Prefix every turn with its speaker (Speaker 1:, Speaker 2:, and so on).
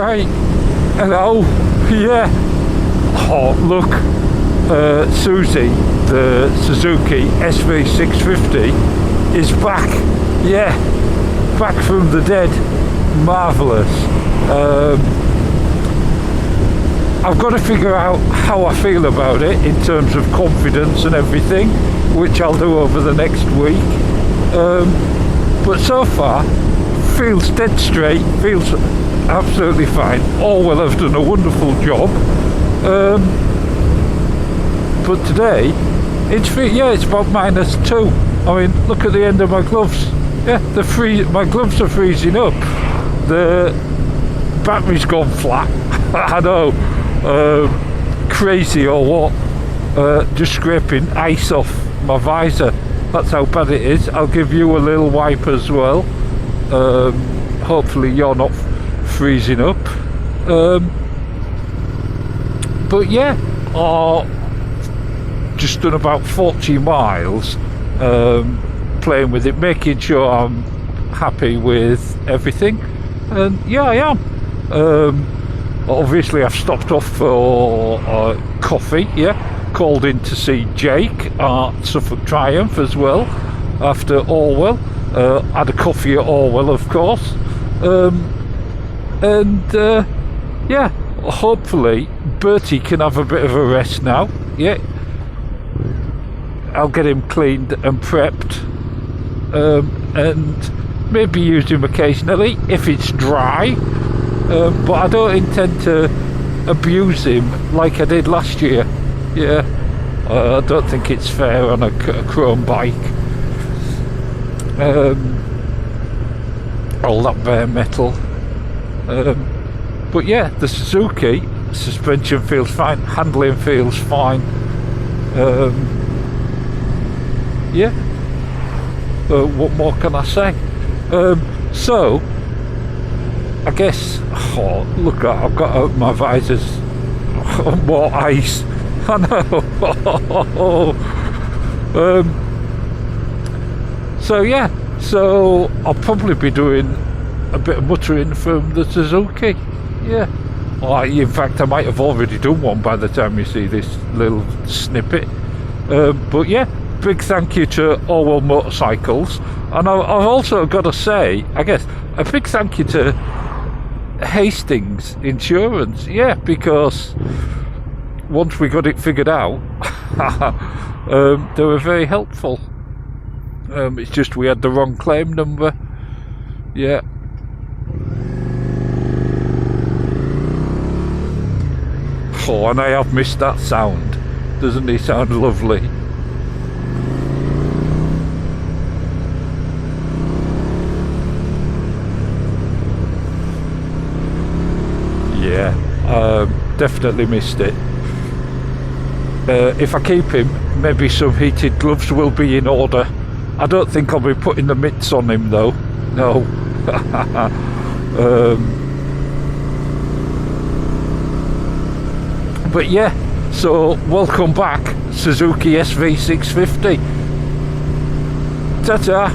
Speaker 1: Alright. Hello. Yeah. Oh, look. Susie, the Suzuki SV650 is back. Yeah. Back from the dead. Marvellous. I've got to figure out how I feel about it in terms of confidence and everything, which I'll do over the next week. But so far, feels dead straight, feels absolutely fine. Orwell have done a wonderful job. But today, it's about -2. I mean, look at the end of my gloves. Yeah, my gloves are freezing up. The battery's gone flat. I know. Crazy or what? Just scraping ice off my visor. That's how bad it is. I'll give you a little wipe as well. Hopefully you're not freezing up. But yeah, just done about 40 miles playing with it, making sure I'm happy with everything. And yeah, I am. Obviously I've stopped off for coffee, yeah. Called in to see Jake at Suffolk Triumph as well after Orwell. Had a coffee at Orwell, of course. Yeah, hopefully Bertie can have a bit of a rest now. Yeah, I'll get him cleaned and prepped, and maybe use him occasionally if it's dry. But I don't intend to abuse him like I did last year. Yeah, I don't think it's fair on a chrome bike. All that bare metal. But yeah, the Suzuki suspension feels fine, handling feels fine. Yeah. What more can I say? So I guess, look, I've got out my visors. More ice. I know. So yeah, so I'll probably be doing a bit of muttering from the Suzuki. Yeah. In fact, I might have already done one by the time you see this little snippet. But yeah, big thank you to Orwell Motorcycles. And I've also got to say, I guess, a big thank you to Hastings Insurance. Yeah, because once we got it figured out, they were very helpful. It's just we had the wrong claim number. Yeah. Oh, and I have missed that sound. Doesn't he sound lovely? Yeah, definitely missed it. If I keep him, maybe some heated gloves will be in order. I don't think I'll be putting the mitts on him though. No. But yeah, so welcome back, Suzuki SV650. Ta-ta.